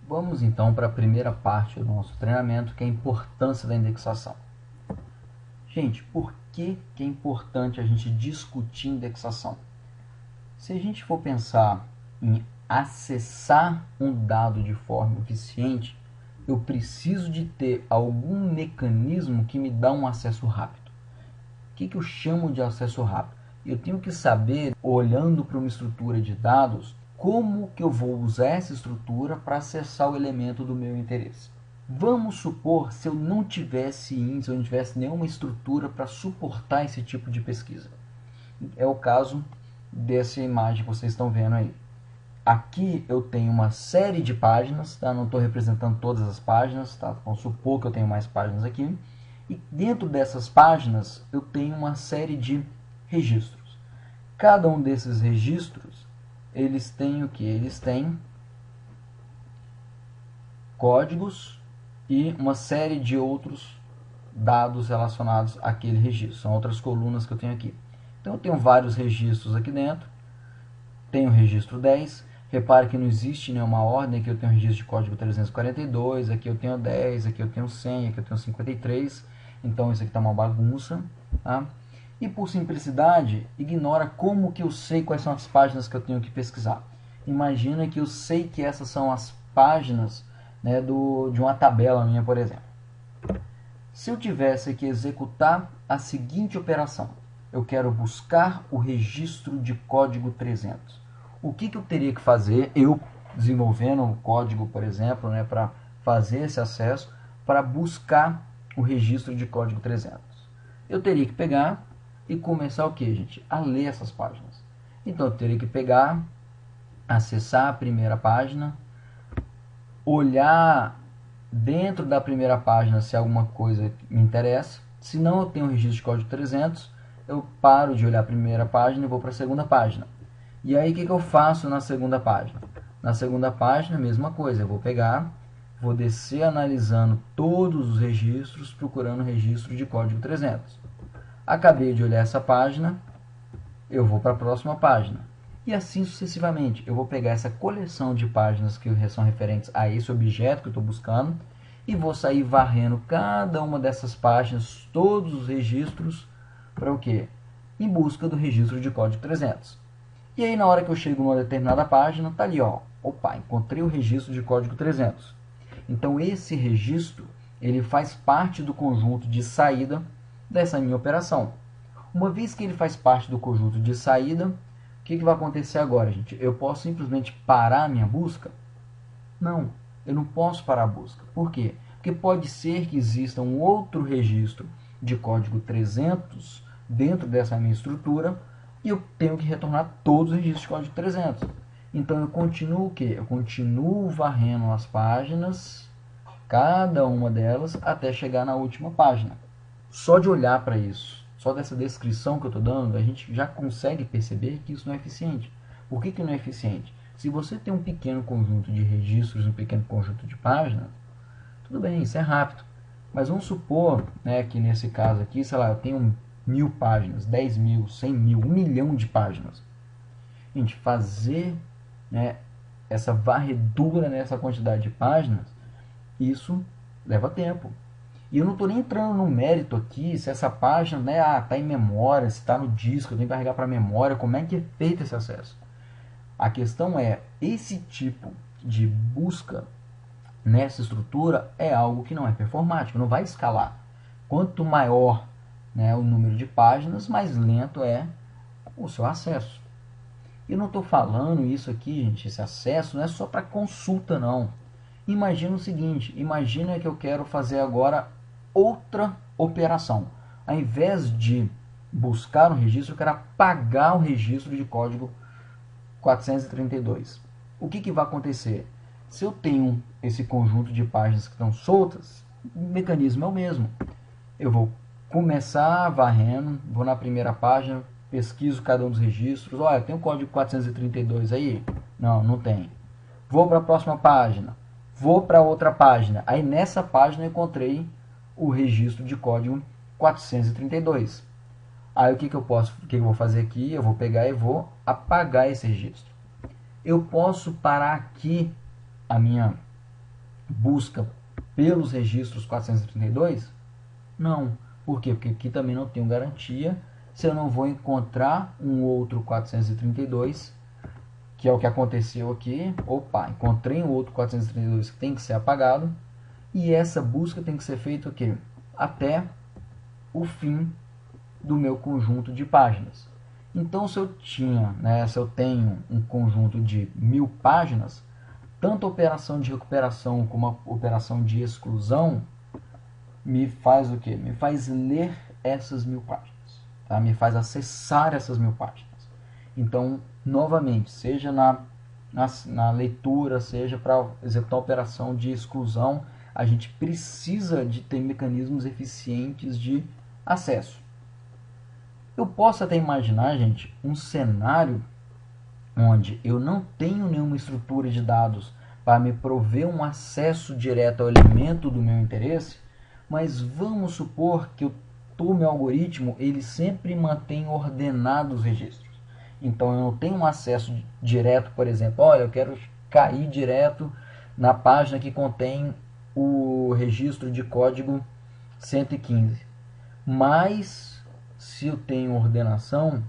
Vamos então para a primeira parte do nosso treinamento, que é a importância da indexação. Gente, por que é importante a gente discutir indexação? Se a gente for pensar em acessar um dado de forma eficiente, eu preciso de ter algum mecanismo que me dá um acesso rápido. O que eu chamo de acesso rápido? Eu tenho que saber, olhando para uma estrutura de dados, como que eu vou usar essa estrutura para acessar o elemento do meu interesse. Vamos supor se eu não tivesse índice, eu não tivesse nenhuma estrutura para suportar esse tipo de pesquisa. É o caso dessa imagem que vocês estão vendo aí. Aqui eu tenho uma série de páginas, tá? Não estou representando todas as páginas, tá? Vamos supor que eu tenho mais páginas aqui. E dentro dessas páginas eu tenho uma série de registros. Cada um desses registros, eles têm o que? Eles têm códigos e uma série de outros dados relacionados àquele registro. São outras colunas que eu tenho aqui. Então eu tenho vários registros aqui dentro. Tenho o registro 10. Repare que não existe nenhuma ordem. Aqui eu tenho o registro de código 342. Aqui eu tenho 10. Aqui eu tenho 100. Aqui eu tenho 53. Então isso aqui está uma bagunça. Tá? E por simplicidade, ignora como que eu sei quais são as páginas que eu tenho que pesquisar. Imagina que eu sei que essas são as páginas, né, de uma tabela minha, por exemplo. Se eu tivesse que executar a seguinte operação, eu quero buscar o registro de código 300. O que eu teria que fazer, eu desenvolvendo um código, por exemplo, né, para fazer esse acesso, para buscar o registro de código 300? Eu teria que pegar e começar o que, gente? A ler essas páginas. Então eu teria que pegar, acessar a primeira página, olhar dentro da primeira página se alguma coisa me interessa. Se não eu tenho o registro de código 300, eu paro de olhar a primeira página e vou para a segunda página. E aí o que eu faço na segunda página? Na segunda página, a mesma coisa. Eu vou pegar, vou descer analisando todos os registros, procurando o registro de código 300. Acabei de olhar essa página, eu vou para a próxima página. E assim sucessivamente. Eu vou pegar essa coleção de páginas que são referentes a esse objeto que eu estou buscando e vou sair varrendo cada uma dessas páginas, todos os registros, para o quê? Em busca do registro de código 300. E aí na hora que eu chego numa determinada página, tá ali, ó, opa, encontrei o registro de código 300. Então esse registro, ele faz parte do conjunto de saída dessa minha operação. Uma vez que ele faz parte do conjunto de saída, o que vai acontecer agora, gente? Eu posso simplesmente parar a minha busca? Não, eu não posso parar a busca. Por quê? Porque pode ser que exista um outro registro de código 300 dentro dessa minha estrutura e eu tenho que retornar todos os registros de código 300. Então eu continuo o quê? Eu continuo varrendo as páginas, cada uma delas, até chegar na última página. Só de olhar para isso, só dessa descrição que eu estou dando, a gente já consegue perceber que isso não é eficiente. Por que não é eficiente? Se você tem um pequeno conjunto de registros, um pequeno conjunto de páginas, tudo bem, isso é rápido. Mas vamos supor, né, que nesse caso aqui, sei lá, eu tenho 1000 páginas, 10 mil, 100 mil, 1 milhão de páginas. Gente, fazer, né, essa varredura nessa quantidade de páginas, isso leva tempo. E eu não estou nem entrando no mérito aqui, se essa página, né, está em memória, se está no disco, eu tenho que carregar para a memória, como é que é feito esse acesso. A questão é, esse tipo de busca nessa estrutura é algo que não é performático, não vai escalar. Quanto maior, né, o número de páginas, mais lento é o seu acesso. Eu não estou falando isso aqui, gente, esse acesso não é só para consulta, não. Imagina o seguinte, imagina que eu quero fazer agora outra operação. Ao invés de buscar um registro, eu quero apagar o registro de código 432. O que vai acontecer? Se eu tenho esse conjunto de páginas que estão soltas, o mecanismo é o mesmo. Eu vou começar varrendo, vou na primeira página, pesquiso cada um dos registros. Olha, tem o código 432 aí? Não, não tem. Vou para a próxima página. Vou para outra página. Aí nessa página eu encontrei o registro de código 432. Aí o que eu vou fazer aqui? Eu vou pegar e vou apagar esse registro. Eu posso parar aqui a minha busca pelos registros 432? Não. Por quê? Porque aqui também não tenho garantia se eu não vou encontrar um outro 432, que é o que aconteceu aqui. Opa, encontrei um outro 432 que tem que ser apagado. E essa busca tem que ser feita o quê? Até o fim do meu conjunto de páginas. Então, se eu tenho um conjunto de 1000 páginas, tanto a operação de recuperação como a operação de exclusão me faz o quê? Me faz ler essas 1000 páginas, tá? Me faz acessar essas 1000 páginas. Então, novamente, seja na leitura, seja para executar a operação de exclusão, a gente precisa de ter mecanismos eficientes de acesso. Eu posso até imaginar, gente, um cenário onde eu não tenho nenhuma estrutura de dados para me prover um acesso direto ao elemento do meu interesse, mas vamos supor que o meu algoritmo ele sempre mantém ordenados os registros. Então eu não tenho um acesso direto, por exemplo, olha, eu quero cair direto na página que contém o registro de código 115. Mas se eu tenho ordenação,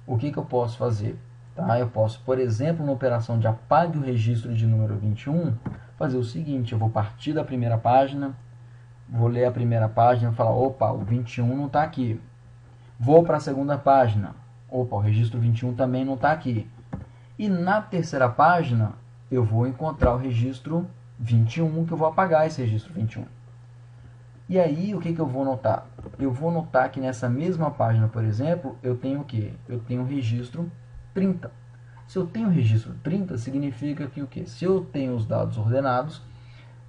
o que eu posso fazer? Tá? Eu posso, por exemplo, na operação de apague o registro de número 21, fazer o seguinte: eu vou partir da primeira página, vou ler a primeira página e falar, opa, o 21 não está aqui. Vou para a segunda página, opa, o registro 21 também não está aqui. E na terceira página, eu vou encontrar o registro 21, que eu vou apagar esse registro 21. E aí, o que eu vou notar? Eu vou notar que nessa mesma página, por exemplo, eu tenho o quê? Eu tenho o registro 30. Se eu tenho o registro 30, significa que o quê? Se eu tenho os dados ordenados,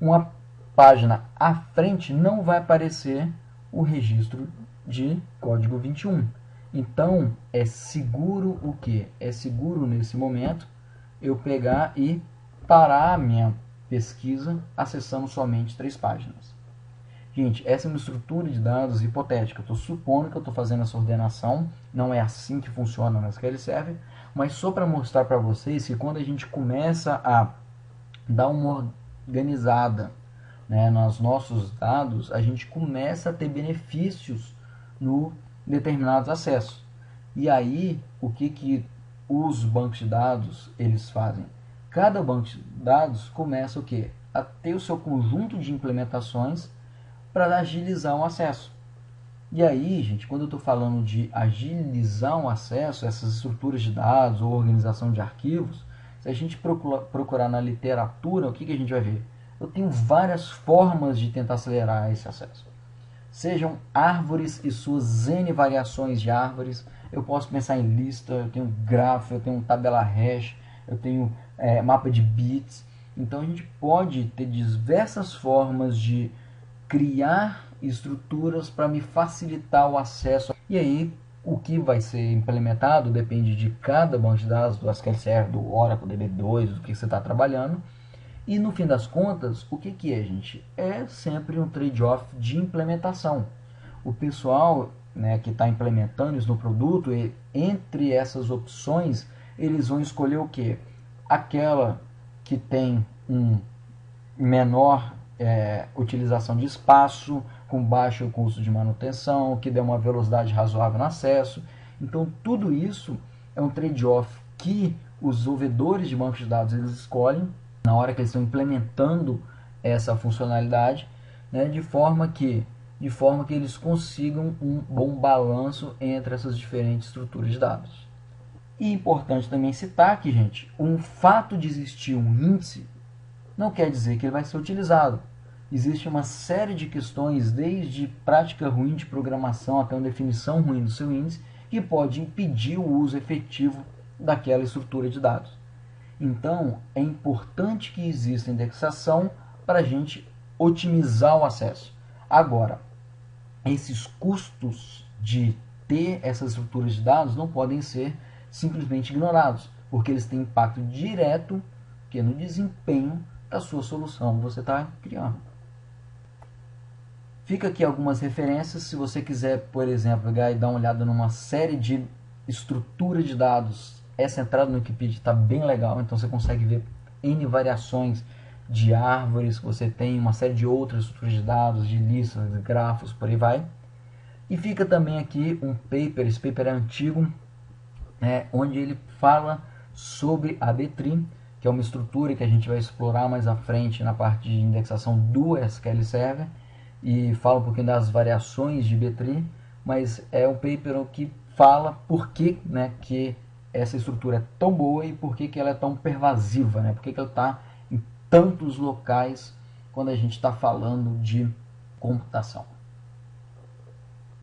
uma página à frente não vai aparecer o registro de código 21. Então, é seguro o quê? É seguro, nesse momento, eu pegar e parar a minha pesquisa acessando somente 3 páginas. Gente, essa é uma estrutura de dados hipotética. Eu estou supondo que eu estou fazendo essa ordenação. Não é assim que funciona no SQL Server. Mas só para mostrar para vocês que quando a gente começa a dar uma organizada, né, nos nossos dados, a gente começa a ter benefícios no determinados acessos. E aí, o que os bancos de dados eles fazem? Cada banco de dados começa o quê? A ter o seu conjunto de implementações para agilizar o acesso. E aí, gente, quando eu estou falando de agilizar o acesso, essas estruturas de dados ou organização de arquivos, se a gente procurar na literatura, o que a gente vai ver? Eu tenho várias formas de tentar acelerar esse acesso. Sejam árvores e suas N variações de árvores. Eu posso pensar em lista, eu tenho grafo, eu tenho tabela hash, eu tenho mapa de bits. Então a gente pode ter diversas formas de criar estruturas para me facilitar o acesso. E aí, o que vai ser implementado depende de cada banco de dados, do SQL Server, do Oracle, DB2, do que você está trabalhando. E no fim das contas, o que é, gente? É sempre um trade-off de implementação. O pessoal, né, que está implementando isso no produto, entre essas opções, eles vão escolher o que? Aquela que tem um menor utilização de espaço, com baixo custo de manutenção, que dê uma velocidade razoável no acesso. Então, tudo isso é um trade-off que os desenvolvedores de bancos de dados eles escolhem na hora que eles estão implementando essa funcionalidade, né, de forma que eles consigam um bom balanço entre essas diferentes estruturas de dados. E é importante também citar que, gente, o fato de existir um índice não quer dizer que ele vai ser utilizado. Existe uma série de questões, desde prática ruim de programação até uma definição ruim do seu índice, que pode impedir o uso efetivo daquela estrutura de dados. Então, é importante que exista indexação para a gente otimizar o acesso. Agora, esses custos de ter essas estruturas de dados não podem ser simplesmente ignorados, porque eles têm impacto direto no desempenho da sua solução que você está criando. Fica aqui algumas referências, se você quiser, por exemplo, dar uma olhada numa série de estrutura de dados. Essa entrada no Wikipedia está bem legal, então você consegue ver N variações de árvores, você tem uma série de outras estruturas de dados, de listas, de grafos, por aí vai. E fica também aqui um paper, esse paper é antigo, onde ele fala sobre a B-tree, que é uma estrutura que a gente vai explorar mais à frente na parte de indexação do SQL Server, e fala um pouquinho das variações de B-tree, mas é um paper que fala por que, que essa estrutura é tão boa e por que ela é tão pervasiva, por que ela está em tantos locais quando a gente está falando de computação.